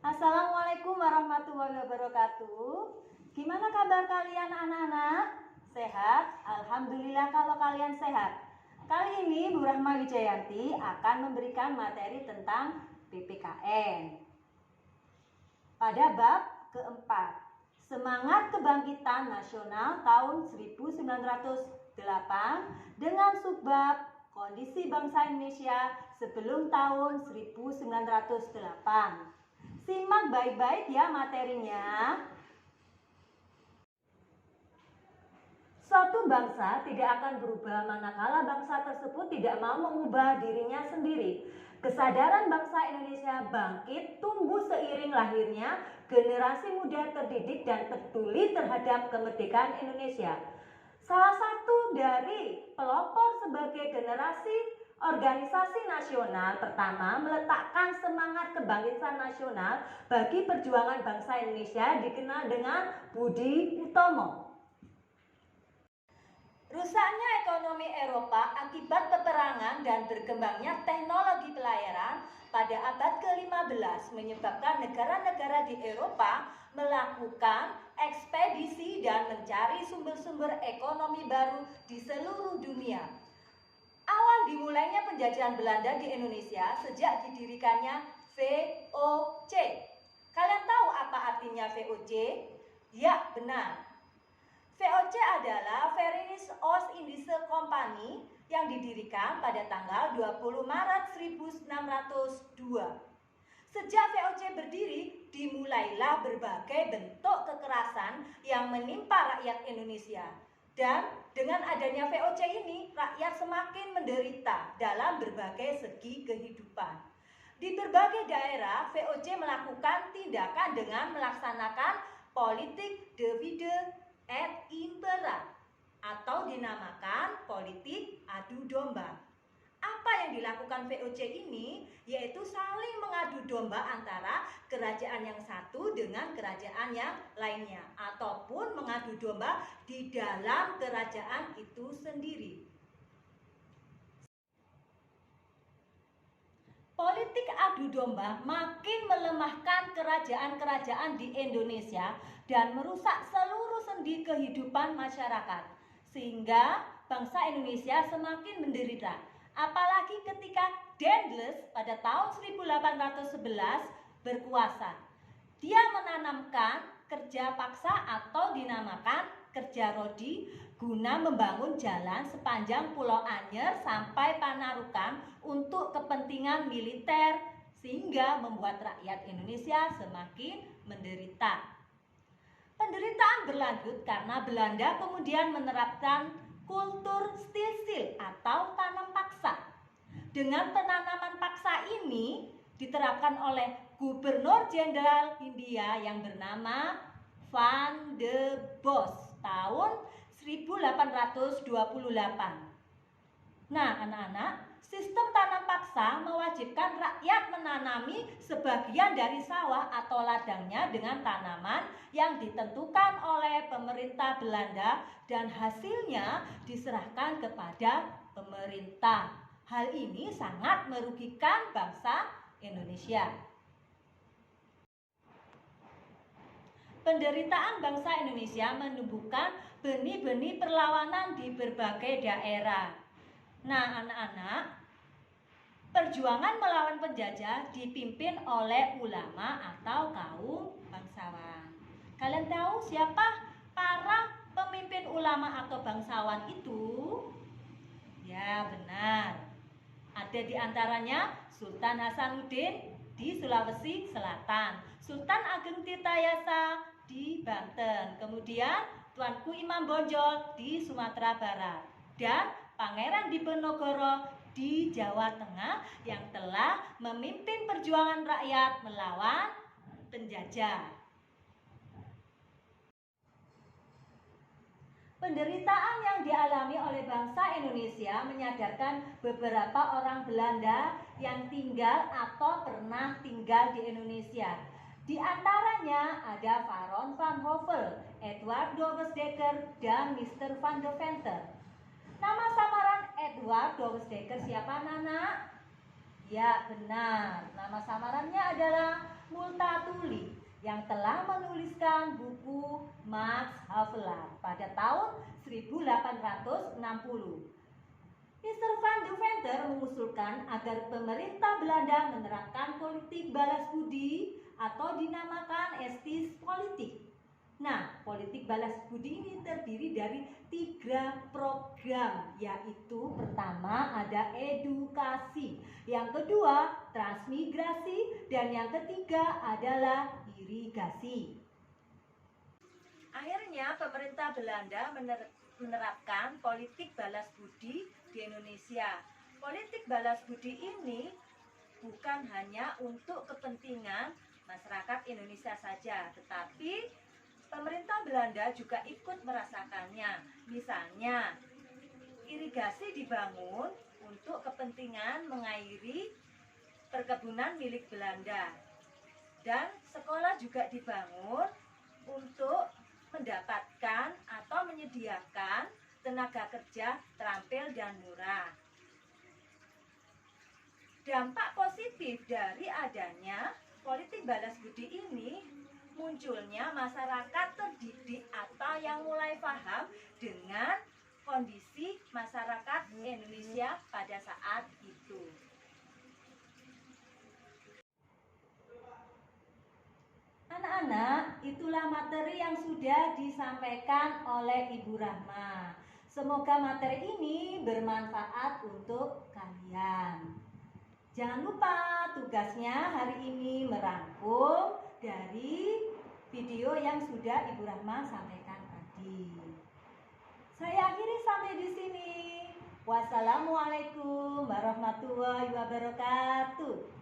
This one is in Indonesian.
Assalamualaikum warahmatullahi wabarakatuh. Gimana kabar kalian anak-anak? Sehat? Alhamdulillah kalau kalian sehat. Kali ini Bu Rahma Wijayanti akan memberikan materi tentang PPKN. Pada bab keempat, Semangat Kebangkitan Nasional tahun 1908 dengan subbab Kondisi Bangsa Indonesia sebelum tahun 1908. Simak baik-baik ya materinya. Suatu bangsa tidak akan berubah manakala bangsa tersebut tidak mau mengubah dirinya sendiri. Kesadaran bangsa Indonesia bangkit tumbuh seiring lahirnya generasi muda terdidik dan peduli terhadap kemerdekaan Indonesia. Salah satu dari pelopor sebagai generasi organisasi nasional pertama meletakkan semangat kebangkitan nasional bagi perjuangan bangsa Indonesia dikenal dengan Budi Utomo. Rusaknya ekonomi Eropa akibat peperangan dan berkembangnya teknologi pelayaran pada abad ke-15 menyebabkan negara-negara di Eropa melakukan ekspedisi dan mencari sumber-sumber ekonomi baru di seluruh dunia. Awal dimulainya penjajahan Belanda di Indonesia sejak didirikannya VOC. Kalian tahu apa artinya VOC? Ya, benar. VOC adalah Verenigde Oost-Indische Compagnie yang didirikan pada tanggal 20 Maret 1602. Sejak VOC berdiri, dimulailah berbagai bentuk kekerasan yang menimpa rakyat Indonesia. Dan dengan adanya VOC ini, rakyat semakin menderita dalam berbagai segi kehidupan. Di berbagai daerah, VOC melakukan tindakan dengan melaksanakan politik divide et impera atau dinamakan politik adu domba. Apa yang dilakukan VOC ini? Yaitu saling mengadu domba antara kerajaan yang satu dengan kerajaan yang lainnya, ataupun mengadu domba di dalam kerajaan itu sendiri. Politik adu domba makin melemahkan kerajaan-kerajaan di Indonesia dan merusak seluruh sendi kehidupan masyarakat, sehingga bangsa Indonesia semakin menderita. Apalagi ketika Daendels pada tahun 1811 berkuasa. Dia menanamkan kerja paksa atau dinamakan kerja rodi guna membangun jalan sepanjang Pulau Anyer sampai Panarukan untuk kepentingan militer, sehingga membuat rakyat Indonesia semakin menderita. Penderitaan berlanjut karena Belanda kemudian menerapkan kultur stilsil atau tanam paksa. Dengan penanaman paksa ini diterapkan oleh Gubernur Jenderal Hindia yang bernama Van de Bos tahun 1828. Nah, anak-anak, sistem tanam paksa mewajibkan rakyat menanami sebagian dari sawah atau ladangnya dengan tanaman yang ditentukan oleh pemerintah Belanda dan hasilnya diserahkan kepada pemerintah. Hal ini sangat merugikan bangsa Indonesia. Penderitaan bangsa Indonesia menumbuhkan benih-benih perlawanan di berbagai daerah. Nah, anak-anak, perjuangan melawan penjajah dipimpin oleh ulama atau kaum bangsawan. Kalian tahu siapa para pemimpin ulama atau bangsawan itu? Ya, benar. Ada di antaranya Sultan Hasanuddin di Sulawesi Selatan, Sultan Ageng Tirtayasa di Banten, kemudian Tuanku Imam Bonjol di Sumatera Barat, dan Pangeran Diponegoro di Jawa Tengah yang telah memimpin perjuangan rakyat melawan penjajah. Penderitaan yang dialami oleh bangsa Indonesia menyadarkan beberapa orang Belanda yang tinggal atau pernah tinggal di Indonesia. Di antaranya ada Baron van Hove, Edward Douwes-Dekker, dan Mr. van de Venter. Nama samaran Edward Douwes-Dekker siapa, Nana? Ya, benar. Nama samarannya adalah Multatuli yang telah menuliskan buku Max Havelaar pada tahun 1860. Mr. Van de Venter mengusulkan agar pemerintah Belanda menerapkan politik balas budi atau dinamakan estis politik. Nah, politik balas budi ini terdiri dari 3 program, yaitu pertama ada edukasi, yang kedua transmigrasi, dan yang ketiga adalah irigasi. Akhirnya pemerintah Belanda menerapkan politik balas budi di Indonesia. Politik balas budi ini bukan hanya untuk kepentingan masyarakat Indonesia saja, tetapi pemerintah Belanda juga ikut merasakannya. Misalnya, irigasi dibangun untuk kepentingan mengairi perkebunan milik Belanda. Dan sekolah juga dibangun untuk mendapatkan atau menyediakan tenaga kerja terampil dan murah. Dampak positif dari adanya politik balas budi ini munculnya masyarakat terdidik atau yang mulai paham dengan kondisi masyarakat Indonesia pada saat itu. Anak-anak, itulah materi yang sudah disampaikan oleh Ibu Rahma. Semoga materi ini bermanfaat untuk kalian. Jangan lupa tugasnya hari ini merangkum dari video yang sudah Ibu Rahma sampaikan tadi. Saya akhiri sampai di sini. Wassalamualaikum warahmatullahi wabarakatuh.